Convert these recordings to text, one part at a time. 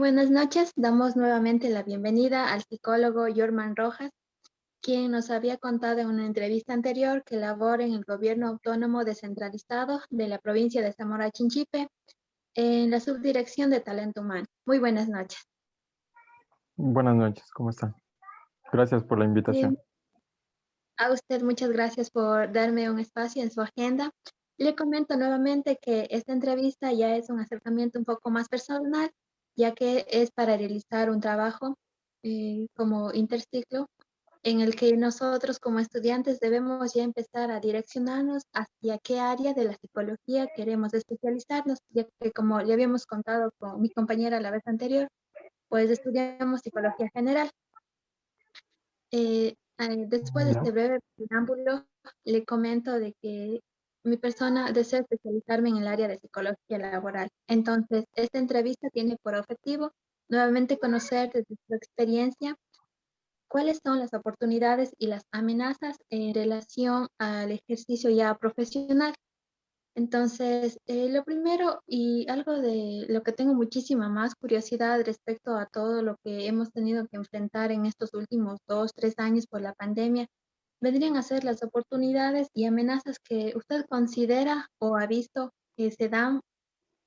Buenas noches, damos nuevamente la bienvenida al psicólogo Yorman Rojas, quien nos había contado en una entrevista anterior que labora en el gobierno autónomo descentralizado de la provincia de Zamora Chinchipe, en la subdirección de talento humano. Muy buenas noches. Buenas noches, ¿cómo está? Gracias por la invitación. Sí, a usted muchas gracias por darme un espacio en su agenda. Le comento nuevamente que esta entrevista ya es un acercamiento un poco más personal, ya que es para realizar un trabajo como interciclo en el que nosotros como estudiantes debemos ya empezar a direccionarnos hacia qué área de la psicología queremos especializarnos, ya que como le habíamos contado con mi compañera la vez anterior, pues estudiamos psicología general. Después de Ya. este breve preámbulo, le comento de que mi persona desea especializarme en el área de psicología laboral. Entonces, esta entrevista tiene por objetivo nuevamente conocer desde su experiencia cuáles son las oportunidades y las amenazas en relación al ejercicio ya profesional. Entonces, lo primero y algo de lo que tengo muchísima más curiosidad respecto a todo lo que hemos tenido que enfrentar en estos últimos 2, 3 años por la pandemia, vendrían a ser las oportunidades y amenazas que usted considera o ha visto que se dan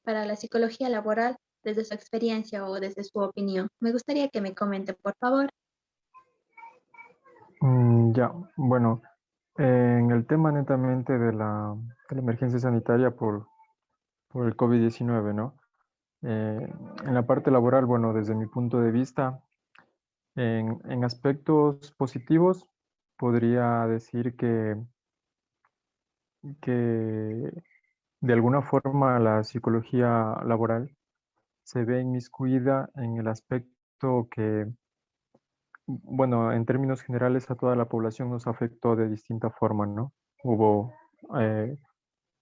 para la psicología laboral desde su experiencia o desde su opinión. Me gustaría que me comente, por favor. Ya, bueno, en el tema netamente de la emergencia sanitaria por el COVID-19, ¿no? En la parte laboral, bueno, desde mi punto de vista, en aspectos positivos, podría decir que de alguna forma la psicología laboral se ve inmiscuida en el aspecto que, bueno, en términos generales a toda la población nos afectó de distinta forma, ¿no? Hubo eh,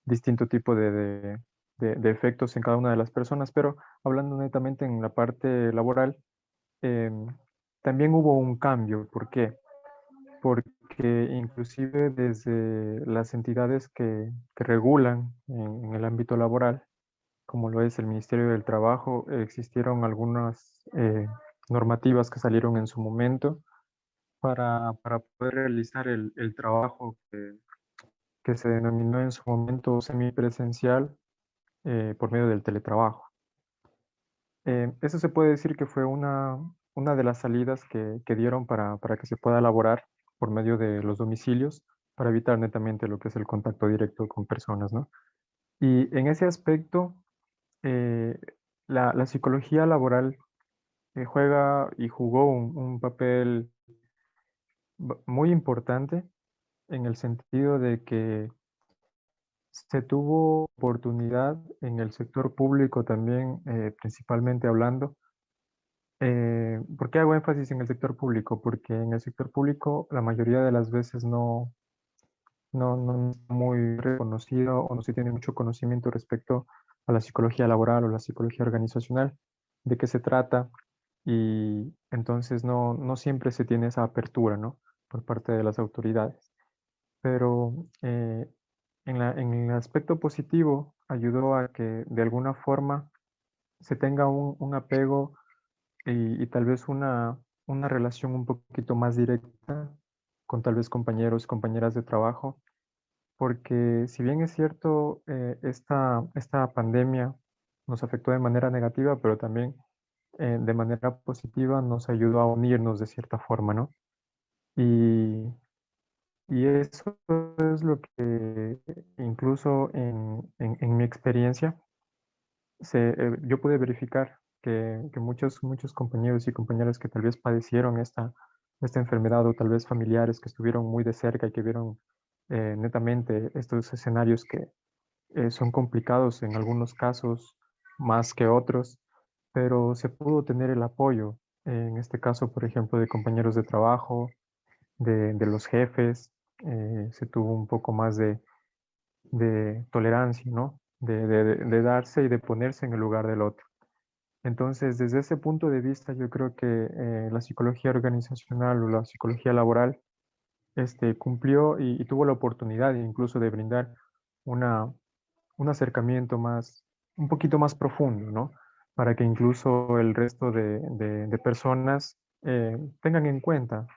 distinto tipo de efectos en cada una de las personas, pero hablando netamente en la parte laboral, em, también hubo un cambio. ¿Por qué? Porque inclusive desde las entidades que regulan en el ámbito laboral, como lo es el Ministerio del Trabajo, existieron algunas normativas que salieron en su momento para poder realizar el trabajo que se denominó en su momento semipresencial por medio del teletrabajo. Eso se puede decir que fue una de las salidas que dieron para que se pueda elaborar por medio de los domicilios para evitar netamente lo que es el contacto directo con personas, ¿no? Y en ese aspecto, eh, la psicología laboral juega y jugó un papel muy importante en el sentido de que se tuvo oportunidad en el sector público también, principalmente hablando. ¿Por qué hago énfasis en el sector público? Porque en el sector público la mayoría de las veces no es muy reconocido o no se tiene mucho conocimiento respecto a la psicología laboral o la psicología organizacional, de qué se trata, y entonces no siempre se tiene esa apertura, ¿no? Por parte de las autoridades. Pero en el aspecto positivo ayudó a que de alguna forma se tenga un apego y tal vez una relación un poquito más directa con tal vez compañeros, compañeras de trabajo, porque si bien es cierto, esta pandemia nos afectó de manera negativa, pero también de manera positiva nos ayudó a unirnos de cierta forma, ¿no? Y, y eso es lo que incluso en mi experiencia yo pude verificar que muchos compañeros y compañeras que tal vez padecieron esta enfermedad o tal vez familiares que estuvieron muy de cerca y que vieron netamente estos escenarios que son complicados en algunos casos más que otros, pero se pudo tener el apoyo, en este caso, por ejemplo, de compañeros de trabajo, de los jefes, se tuvo un poco más de tolerancia, ¿no? De darse y de ponerse en el lugar del otro. Entonces, desde ese punto de vista, yo creo que la psicología organizacional o la psicología laboral cumplió y tuvo la oportunidad incluso de brindar una, un acercamiento más, un poquito más profundo, ¿no? para que incluso el resto de personas tengan en cuenta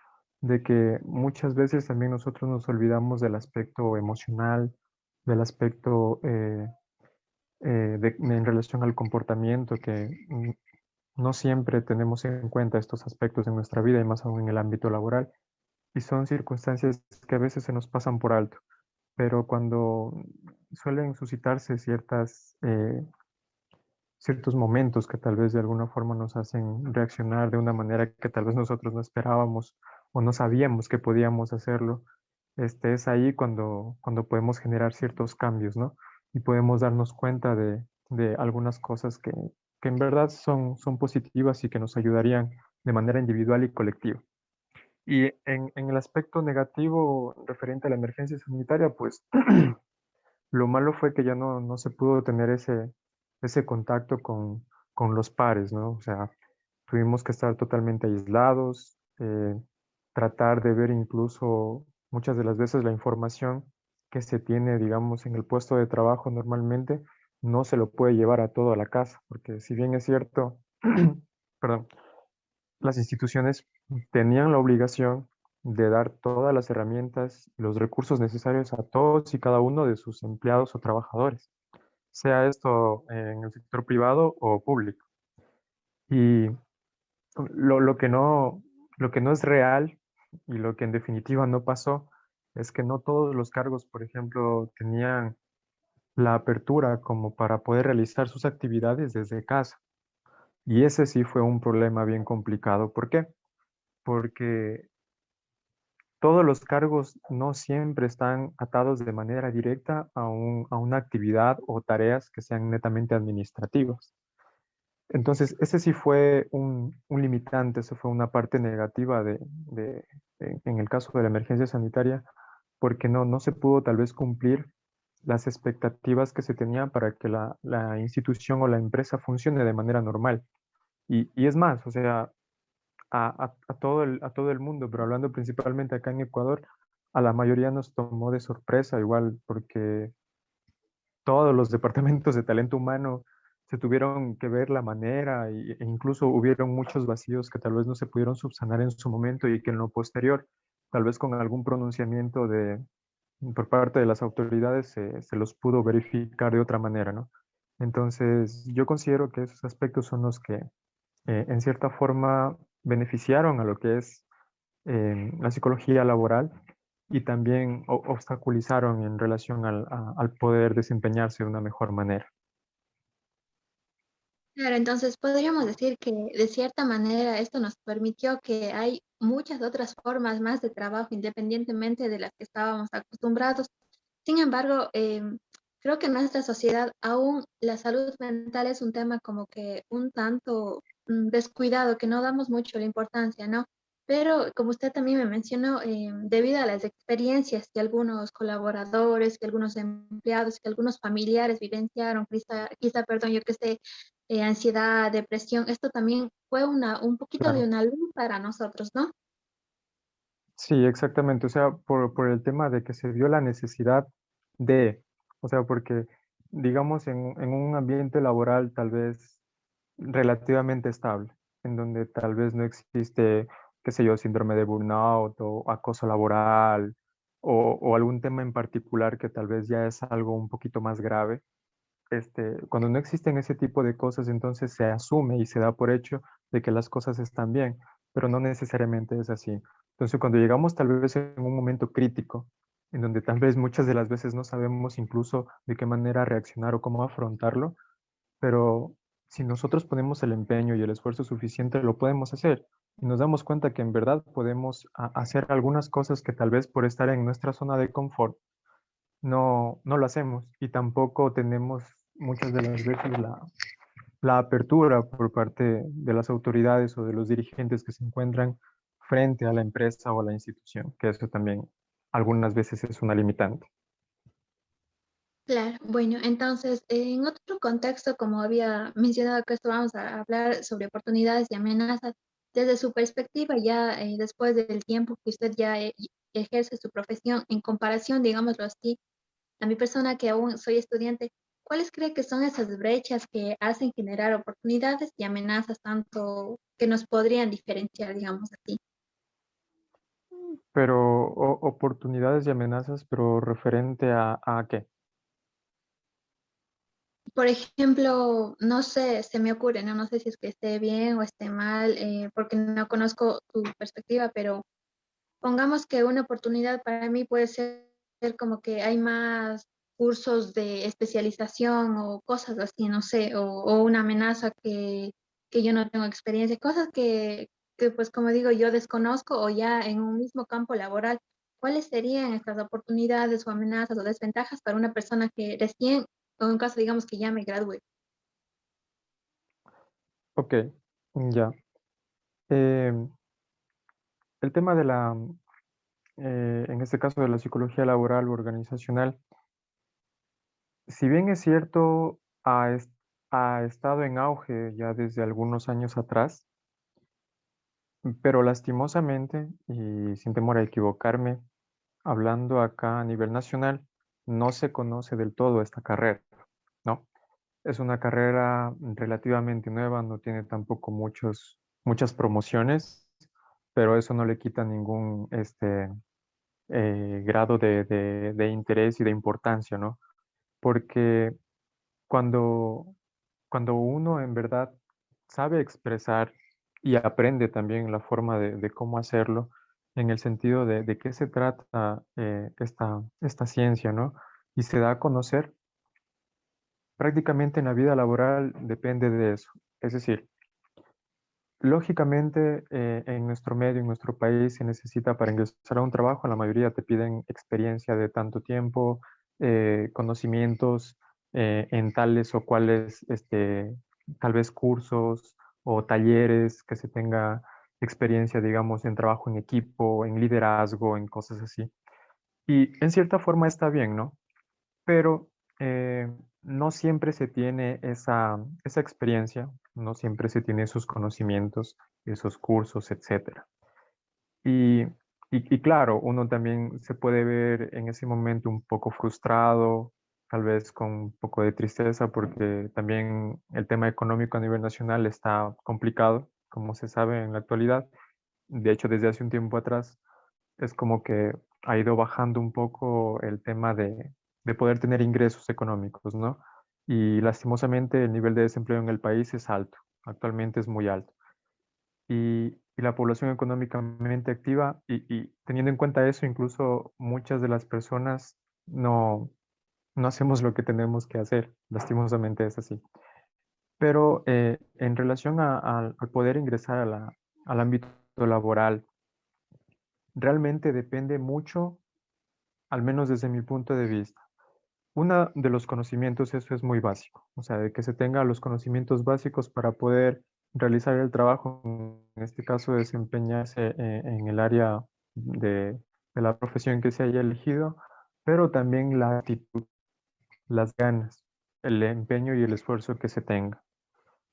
de que muchas veces también nosotros nos olvidamos del aspecto emocional, del aspecto en relación al comportamiento, que no siempre tenemos en cuenta estos aspectos en nuestra vida y más aún en el ámbito laboral. Y son circunstancias que a veces se nos pasan por alto, pero cuando suelen suscitarse ciertos momentos que tal vez de alguna forma nos hacen reaccionar de una manera que tal vez nosotros no esperábamos o no sabíamos que podíamos hacerlo, es ahí cuando podemos generar ciertos cambios, ¿no? Y podemos darnos cuenta de algunas cosas que en verdad son positivas y que nos ayudarían de manera individual y colectiva. Y en el aspecto negativo referente a la emergencia sanitaria, pues lo malo fue que ya no se pudo tener ese contacto con los pares, ¿no? O sea, tuvimos que estar totalmente aislados, tratar de ver incluso muchas de las veces la información que se tiene, digamos, en el puesto de trabajo normalmente, no se lo puede llevar a todo a la casa, porque si bien es cierto, perdón, las instituciones tenían la obligación de dar todas las herramientas y los recursos necesarios a todos y cada uno de sus empleados o trabajadores, sea esto en el sector privado o público. Y lo que lo que no es real y lo que en definitiva no pasó es que no todos los cargos, por ejemplo, tenían la apertura como para poder realizar sus actividades desde casa. Y ese sí fue un problema bien complicado. ¿Por qué? Porque todos los cargos no siempre están atados de manera directa a una actividad o tareas que sean netamente administrativas. Entonces, ese sí fue un limitante, eso fue una parte negativa en el caso de la emergencia sanitaria, porque no se pudo tal vez cumplir las expectativas que se tenían para que la institución o la empresa funcione de manera normal. Y es más, o sea, a todo el mundo, pero hablando principalmente acá en Ecuador, a la mayoría nos tomó de sorpresa, igual porque todos los departamentos de talento humano se tuvieron que ver la manera e incluso hubieron muchos vacíos que tal vez no se pudieron subsanar en su momento y que en lo posterior, tal vez con algún pronunciamiento por parte de las autoridades, se los pudo verificar de otra manera, ¿no? Entonces, yo considero que esos aspectos son los que en cierta forma beneficiaron a lo que es la psicología laboral y también obstaculizaron en relación al poder desempeñarse de una mejor manera. Claro, entonces podríamos decir que de cierta manera esto nos permitió que hay muchas otras formas más de trabajo independientemente de las que estábamos acostumbrados. Sin embargo, creo que en nuestra sociedad aún la salud mental es un tema como que un tanto descuidado, que no damos mucho la importancia, ¿no? Pero como usted también me mencionó, debido a las experiencias que algunos colaboradores, que algunos empleados, que algunos familiares vivenciaron, perdón, yo que sé, ansiedad, depresión, esto también fue un poquito de Claro. una luz para nosotros, ¿no? Sí, exactamente. O sea, por el tema de que se vio la necesidad de, o sea, porque digamos en un ambiente laboral tal vez relativamente estable, en donde tal vez no existe, qué sé yo, síndrome de burnout o acoso laboral o algún tema en particular que tal vez ya es algo un poquito más grave. Cuando no existen ese tipo de cosas, entonces se asume y se da por hecho de que las cosas están bien, pero no necesariamente es así. Entonces, cuando llegamos tal vez en un momento crítico, en donde tal vez muchas de las veces no sabemos incluso de qué manera reaccionar o cómo afrontarlo, pero si nosotros ponemos el empeño y el esfuerzo suficiente, lo podemos hacer. Y nos damos cuenta que en verdad podemos hacer algunas cosas que tal vez por estar en nuestra zona de confort no lo hacemos. Y tampoco tenemos muchas de las veces la apertura por parte de las autoridades o de los dirigentes que se encuentran frente a la empresa o a la institución, que eso también algunas veces es una limitante. Claro, bueno, entonces, en otro contexto, como había mencionado que esto vamos a hablar sobre oportunidades y amenazas, desde su perspectiva, ya después del tiempo que usted ya ejerce su profesión, en comparación, digámoslo así, a mi persona que aún soy estudiante, ¿Cuáles cree que son esas brechas que hacen generar oportunidades y amenazas tanto que nos podrían diferenciar, digamos así? Pero oportunidades y amenazas, pero referente a ¿qué? Por ejemplo, no sé, se me ocurre, ¿no? No sé si es que esté bien o esté mal, porque no conozco tu perspectiva, pero pongamos que una oportunidad para mí puede ser como que hay más cursos de especialización o cosas así, no sé, o una amenaza que yo no tengo experiencia, cosas que, pues como digo, yo desconozco o ya en un mismo campo laboral. ¿Cuáles serían estas oportunidades o amenazas o desventajas para una persona que recién, o en un caso digamos que ya me gradué? Ok, ya. Em, el tema de en este caso de la psicología laboral o organizacional, si bien es cierto, ha estado en auge ya desde algunos años atrás, pero lastimosamente, y sin temor a equivocarme, hablando acá a nivel nacional, no se conoce del todo esta carrera, ¿no? Es una carrera relativamente nueva, no tiene tampoco muchas promociones, pero eso no le quita ningún grado de interés y de importancia, ¿no? Porque cuando, cuando uno en verdad sabe expresar y aprende también la forma de cómo hacerlo, en el sentido de qué se trata esta ciencia, ¿no? Y se da a conocer, prácticamente en la vida laboral depende de eso. Es decir, lógicamente en nuestro medio, en nuestro país, se necesita para ingresar a un trabajo, la mayoría te piden experiencia de tanto tiempo, conocimientos en tales o cuales, tal vez cursos o talleres, que se tenga experiencia, digamos, en trabajo en equipo, en liderazgo, en cosas así. Y en cierta forma está bien, ¿no? Pero no siempre se tiene esa experiencia, no siempre se tiene esos conocimientos, esos cursos, etcétera. Y, y claro, uno también se puede ver en ese momento un poco frustrado, tal vez con un poco de tristeza, porque también el tema económico a nivel nacional está complicado, como se sabe en la actualidad. De hecho, desde hace un tiempo atrás es como que ha ido bajando un poco el tema de poder tener ingresos económicos, ¿no? Y lastimosamente el nivel de desempleo en el país es alto, actualmente es muy alto. Y la población económicamente activa, y teniendo en cuenta eso, incluso muchas de las personas no, no hacemos lo que tenemos que hacer, lastimosamente es así. Pero en relación al poder ingresar al ámbito laboral, realmente depende mucho, al menos desde mi punto de vista. Uno de los conocimientos, eso es muy básico, o sea, de que se tenga los conocimientos básicos para poder realizar el trabajo, en este caso desempeñarse en el área de la profesión que se haya elegido, pero también la actitud, las ganas, el empeño y el esfuerzo que se tenga.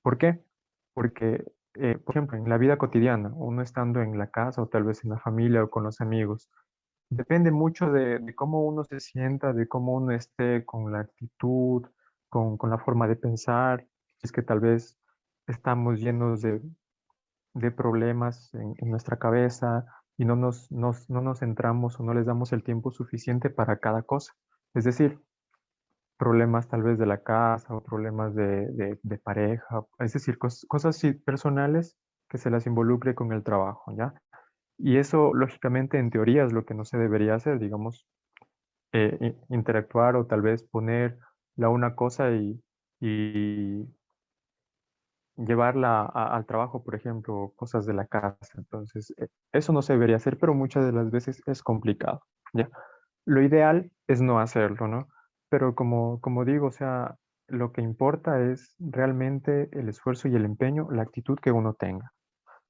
¿Por qué? Porque, por ejemplo, en la vida cotidiana, uno estando en la casa o tal vez en la familia o con los amigos, depende mucho de cómo uno se sienta, de cómo uno esté con la actitud, con la forma de pensar. Es que tal vez estamos llenos de problemas en nuestra cabeza y no nos centramos o no les damos el tiempo suficiente para cada cosa. Es decir, problemas tal vez de la casa o problemas de pareja, es decir, cosas sí personales que se las involucre con el trabajo, ¿ya? Y eso, lógicamente, en teoría es lo que no se debería hacer, digamos, interactuar o tal vez poner la una cosa y llevarla al trabajo, por ejemplo, cosas de la casa. Entonces, eso no se debería hacer, pero muchas de las veces es complicado, ¿ya? Lo ideal es no hacerlo, ¿no? Pero como digo, o sea, lo que importa es realmente el esfuerzo y el empeño, la actitud que uno tenga.